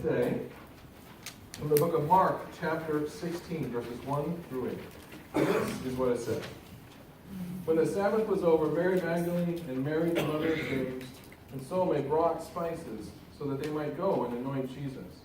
today from the book of Mark, chapter 16, verses 1 through 8. This is what it says. When the Sabbath was over, Mary Magdalene and Mary, the mother of James, and Salome brought spices so that they might go and anoint Jesus.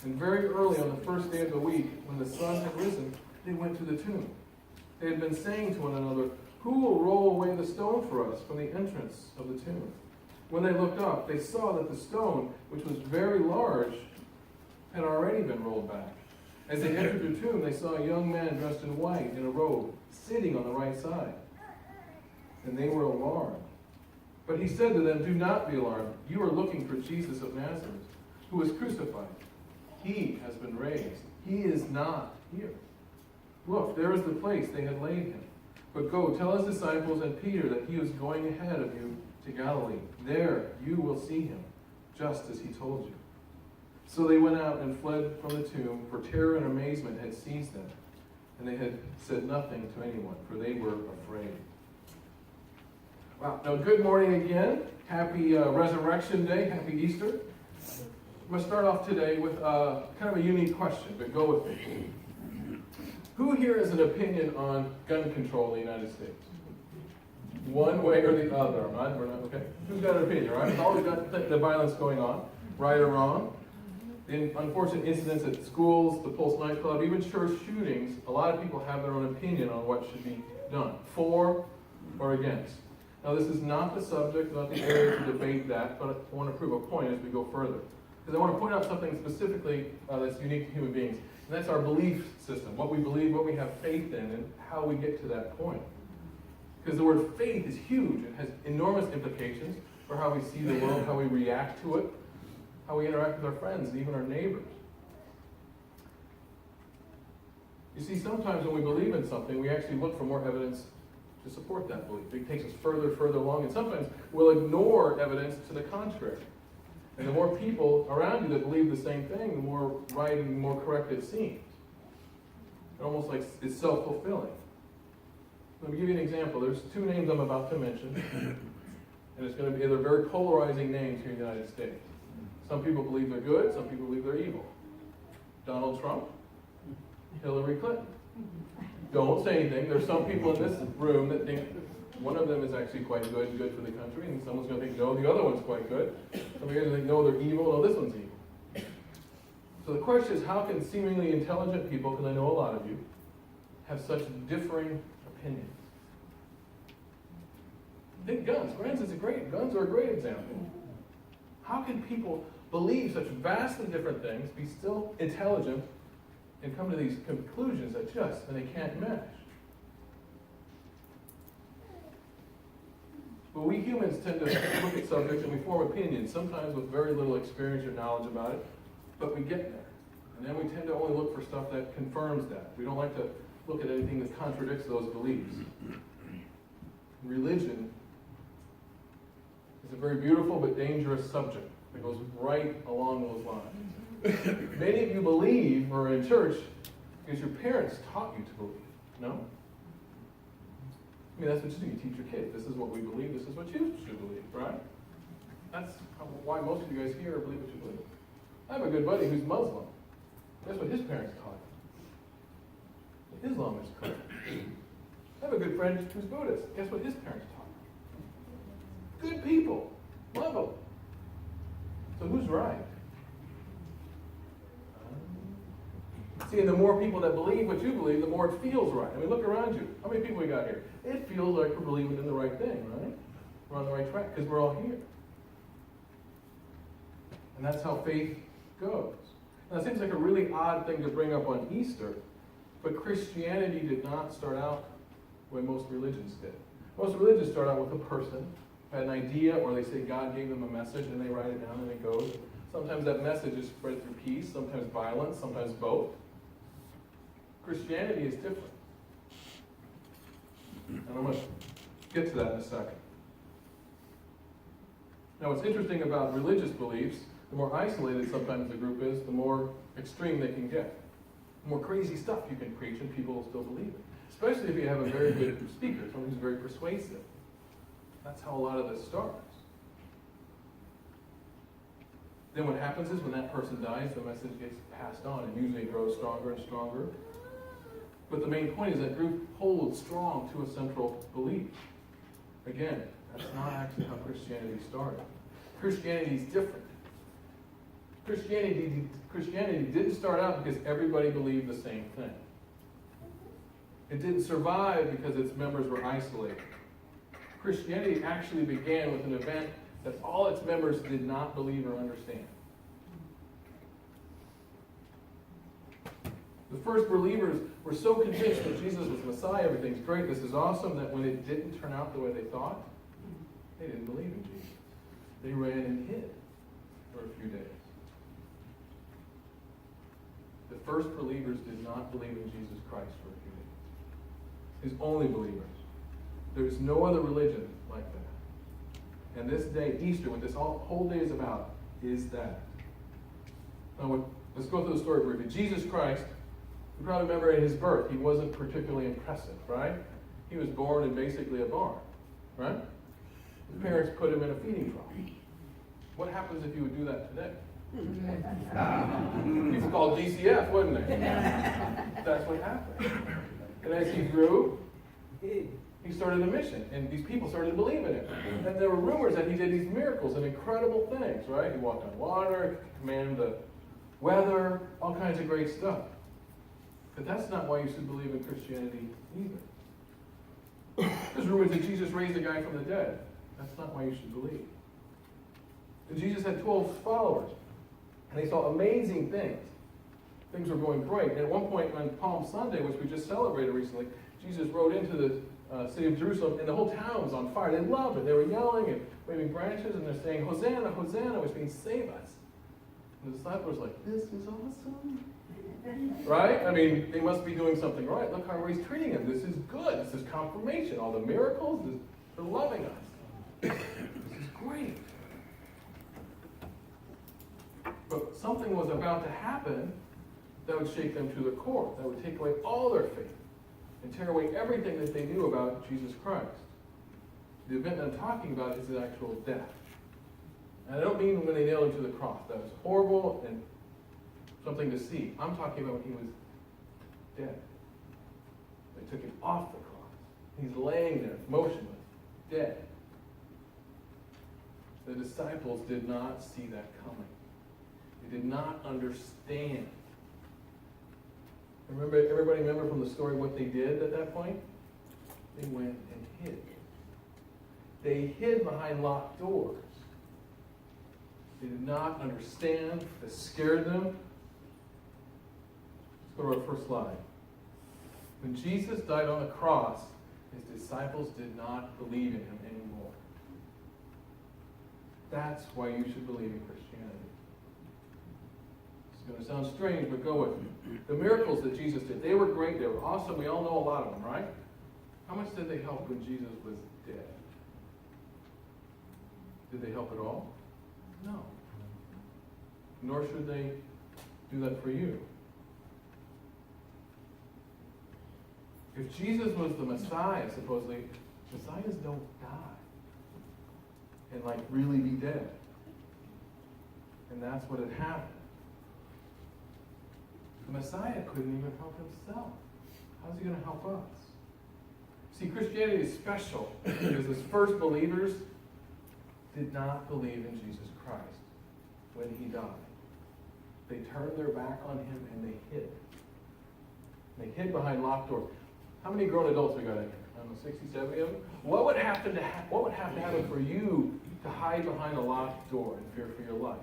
And very early on the first day of the week, when the sun had risen, they went to the tomb. They had been saying to one another, "Who will roll away the stone for us from the entrance of the tomb?" When they looked up, they saw that the stone, which was very large, had already been rolled back. As they entered the tomb, they saw a young man dressed in white in a robe, sitting on the right side. And they were alarmed. But he said to them, "Do not be alarmed. You are looking for Jesus of Nazareth, who was crucified. He has been raised. He is not here. Look, there is the place they had laid him. But go, tell his disciples and Peter that he is going ahead of you to Galilee. There you will see him, just as he told you." So they went out and fled from the tomb, for terror and amazement had seized them. And they had said nothing to anyone, for they were afraid. Wow. Now, good morning again. Happy Resurrection Day. Happy Easter. I'm going to start off today with kind of a unique question, but go with me. Who here has an opinion on gun control in the United States? One way or the other. We're not, okay? Who's got an opinion, right? We've always got the violence going on, right or wrong. The unfortunate incidents at schools, the Pulse nightclub, even church shootings, a lot of people have their own opinion on what should be done, for or against. Now, this is not the subject, not the area to debate that, but I want to prove a point as we go further. Because I want to point out something specifically that's unique to human beings, and that's our belief system, what we believe, what we have faith in, and how we get to that point. Because the word faith is huge. It has enormous implications for how we see the world, how we react to it, how we interact with our friends, and even our neighbors. You see, sometimes when we believe in something, we actually look for more evidence to support that belief. It takes us further along, and sometimes we'll ignore evidence to the contrary. And the more people around you that believe the same thing, the more right and more correct it seems. It's almost like it's self-fulfilling. Let me give you an example. There's two names I'm about to mention, and it's going to be they're very polarizing names here in the United States. Some people believe they're good, some people believe they're evil. Donald Trump, Hillary Clinton. Don't say anything. There's some people in this room that think one of them is actually quite good and good for the country, and someone's going to think, no, the other one's quite good. Some of you guys think, no, they're evil, no, this one's evil. So the question is, how can seemingly intelligent people, because I know a lot of you, have such differing opinions? Think guns. Guns are a great example. How can people believe such vastly different things, be still intelligent, and come to these conclusions that they can't match? But we humans tend to look at subjects and we form opinions, sometimes with very little experience or knowledge about it, but we get there. And then we tend to only look for stuff that confirms that. We don't like to look at anything that contradicts those beliefs. Religion is a very beautiful but dangerous subject that goes right along those lines. Many of you believe or are in church because your parents taught you to believe. No? I mean, that's what you do. You teach your kids. This is what we believe. This is what you should believe, right? That's why most of you guys here believe what you believe. I have a good buddy who's Muslim. That's what his parents taught him. Islam is correct. I have a good friend who's Buddhist. Guess what his parents taught him? Good people. Love them. So who's right? See, and the more people that believe what you believe, the more it feels right. I mean, look around you. How many people we got here? It feels like we're believing in the right thing, right? We're on the right track because we're all here. And that's how faith goes. Now, it seems like a really odd thing to bring up on Easter, but Christianity did not start out the way most religions did. Most religions start out with a person, had an idea, or they say God gave them a message, and they write it down, and it goes. Sometimes that message is spread through peace, sometimes violence, sometimes both. Christianity is different. And I'm going to get to that in a second. Now, what's interesting about religious beliefs, the more isolated sometimes the group is, the more extreme they can get. The more crazy stuff you can preach and people will still believe it. Especially if you have a very good speaker, someone who's very persuasive. That's how a lot of this starts. Then what happens is when that person dies, the message gets passed on, and usually it grows stronger and stronger. But the main point is that group holds strong to a central belief. Again, that's not actually how Christianity started. Christianity is different. Christianity didn't start out because everybody believed the same thing. It didn't survive because its members were isolated. Christianity actually began with an event that all its members did not believe or understand. The first believers were so convinced that Jesus was Messiah, everything's great, this is awesome, that when it didn't turn out the way they thought, they didn't believe in Jesus. They ran and hid for a few days. The first believers did not believe in Jesus Christ for a few days. His only believers. There is no other religion like that. And this day, Easter, what this whole day is about, is that. Now, let's go through the story briefly. Jesus Christ, you probably remember in his birth, he wasn't particularly impressive, right? He was born in basically a barn, right? His parents put him in a feeding trough. What happens if you would do that today? People called DCF, wouldn't they? That's what happened. And as he grew, he started a mission, and these people started believing it. And there were rumors that he did these miracles and incredible things, right? He walked on water, commanded the weather, all kinds of great stuff. But that's not why you should believe in Christianity either. There's rumors that Jesus raised a guy from the dead. That's not why you should believe. And Jesus had 12 followers, and they saw amazing things. Things were going great. And at one point on Palm Sunday, which we just celebrated recently, Jesus rode into the city of Jerusalem, and the whole town was on fire. They loved it. They were yelling and waving branches, and they're saying, "Hosanna, Hosanna," which means save us. And the disciples were like, "This is awesome." Right? I mean, they must be doing something right. Look how everybody's treating him. This is good. This is confirmation. All the miracles, they're loving us. This is great. But something was about to happen that would shake them to the core, that would take away all their faith and tear away everything that they knew about Jesus Christ. The event that I'm talking about is his actual death. And I don't mean when they nailed him to the cross. That was horrible and something to see. I'm talking about when he was dead. They took him off the cross. He's laying there, motionless, dead. The disciples did not see that coming. They did not understand. Everybody remember from the story what they did at that point? They went and hid. They hid behind locked doors. They did not understand. It scared them. Let's go to our first slide. When Jesus died on the cross, his disciples did not believe in him anymore. That's why you should believe in Christianity. It's going to sound strange, but go with me. The miracles that Jesus did, they were great, they were awesome. We all know a lot of them, right? How much did they help when Jesus was dead? Did they help at all? No. Nor should they do that for you. If Jesus was the Messiah, supposedly, Messiahs don't die and really be dead. And that's what had happened. The Messiah couldn't even help himself. How's he going to help us? See, Christianity is special because his first believers did not believe in Jesus Christ when he died. They turned their back on him and they hid. They hid behind locked doors. How many grown adults we got in here? I don't know, 60, 70 of them? What would have to happen for you to hide behind a locked door in fear for your life?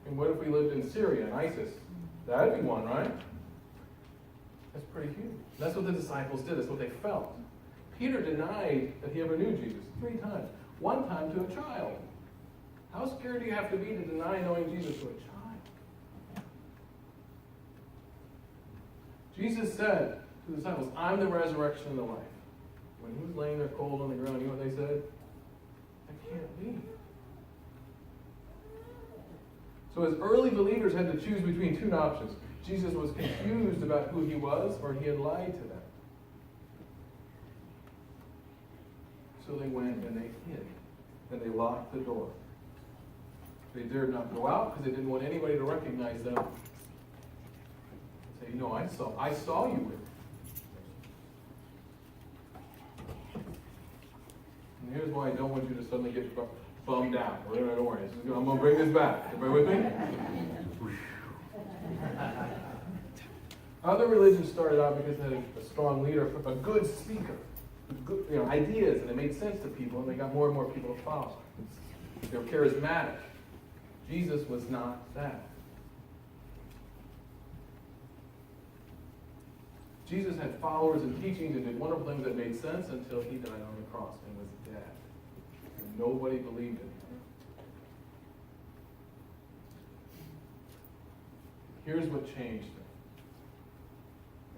And what if we lived in Syria and ISIS? That'd be one, right? That's pretty huge. That's what the disciples did. That's what they felt. Peter denied that he ever knew Jesus 3 times. One time to a child. How scared do you have to be to deny knowing Jesus to a child? Jesus said to the disciples, "I'm the resurrection and the life." When he was laying there cold on the ground, you know what they said? "I can't leave." So his early believers had to choose between 2 options. Jesus was confused about who he was, or he had lied to them. So they went and they hid, and they locked the door. They dared not go out because they didn't want anybody to recognize them. Say, I saw you with. And here's why I don't want you to suddenly get bummed out. Don't worry. I'm going to bring this back. Everybody with me? Other religions started out because they had a strong leader, a good speaker, good, ideas, and it made sense to people, and they got more and more people to follow. They were charismatic. Jesus was not that. Jesus had followers and teachings and did wonderful things that made sense until he died on the cross and was dead. And nobody believed in him. Here's what changed them.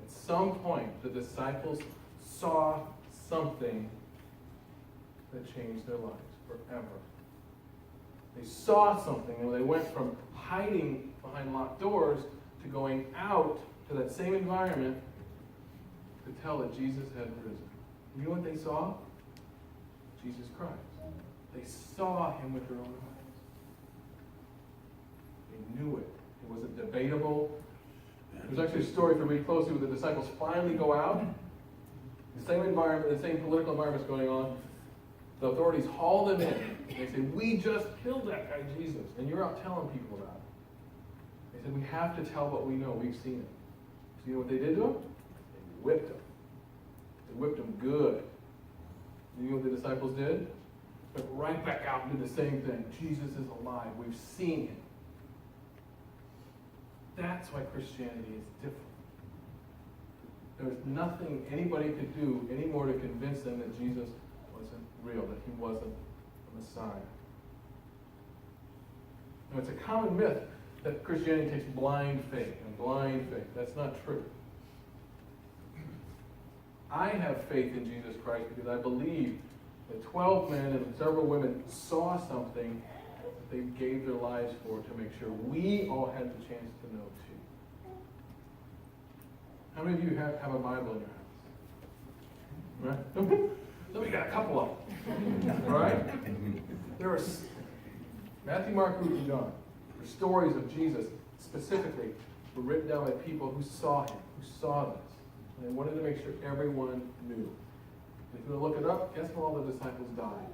At some point, the disciples saw something that changed their lives forever. They saw something, and they went from hiding behind locked doors to going out to that same environment to tell that Jesus had risen. You know what they saw? Jesus Christ. They saw him with their own eyes. They knew it. It wasn't debatable. There's actually a story, if you read closely, where the disciples finally go out. The same environment, the same political environment's going on. The authorities haul them in. They say, we just killed that guy, Jesus. And you're out telling people about it. They said, we have to tell what we know. We've seen it. So you know what they did to him? They whipped him. They whipped him good. You know what the disciples did? Went right back out and did the same thing. Jesus is alive. We've seen him. That's why Christianity is different. There's nothing anybody could do anymore to convince them that Jesus wasn't real, that he wasn't the Messiah. Now, it's a common myth that Christianity takes blind faith, and blind faith. That's not true. I have faith in Jesus Christ because I believe that 12 men and several women saw something that they gave their lives for to make sure we all had the chance to know too. How many of you have a Bible in your house? Right? We got a couple of them. All right? There are Matthew, Mark, Luke, and John. The stories of Jesus specifically were written down by people who saw him, who saw this. And they wanted to make sure everyone knew. If you look it up, guess where all the disciples died?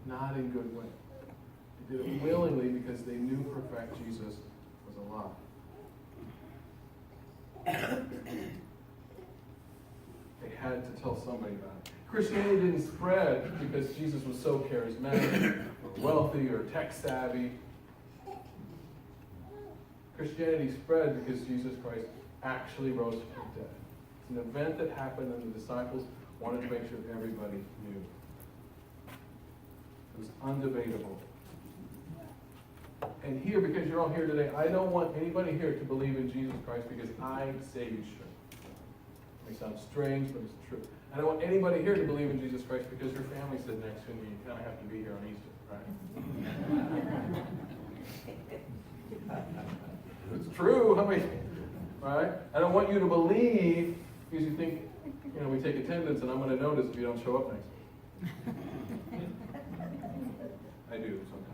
Not in good way. They did it willingly because they knew for a fact Jesus was alive. They had to tell somebody about it. Christianity didn't spread because Jesus was so charismatic, or wealthy, or tech savvy. Christianity spread because Jesus Christ actually rose from the dead. It's an event that happened, and the disciples wanted to make sure everybody knew. It was undebatable. And here, because you're all here today, I don't want anybody here to believe in Jesus Christ because I say you should. It may sound strange, but it's true. I don't want anybody here to believe in Jesus Christ because your family sitting next to you. You kind of have to be here on Easter, right? It's true. How many? Right? I don't want you to believe because you think, we take attendance and I'm going to notice if you don't show up next week. I do sometimes.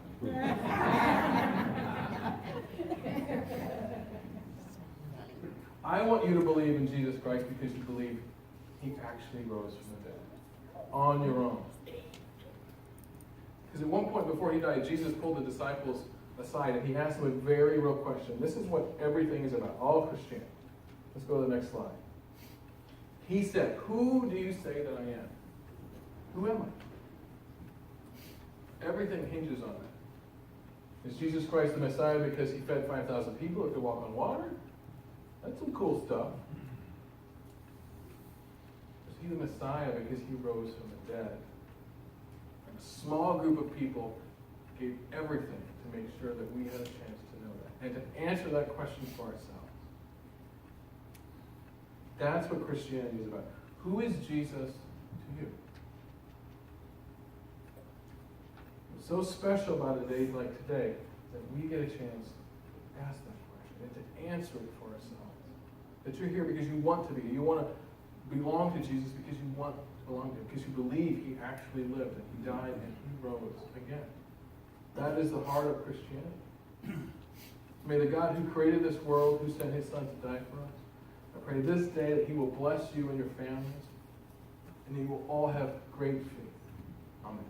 I want you to believe in Jesus Christ because you believe he actually rose from the dead on your own. Because at one point before he died, Jesus pulled the disciples aside and he asked them a very real question. This is what everything is about, all Christianity. Let's go to the next slide. He said, who do you say that I am? Who am I? Everything hinges on that. Is Jesus Christ the Messiah because he fed 5,000 people who could walk on water? That's some cool stuff. Is he the Messiah because he rose from the dead? And a small group of people gave everything to make sure that we had a chance to know that and to answer that question for ourselves. That's what Christianity is about. Who is Jesus to you? What's so special about a day like today is that we get a chance to ask that question and to answer it for ourselves. That you're here because you want to be. You want to belong to Jesus because you want to belong to him, because you believe he actually lived and he died and he rose again. That is the heart of Christianity. May the God who created this world, who sent his Son to die for us, I pray this day that he will bless you and your families, and you will all have great faith. Amen.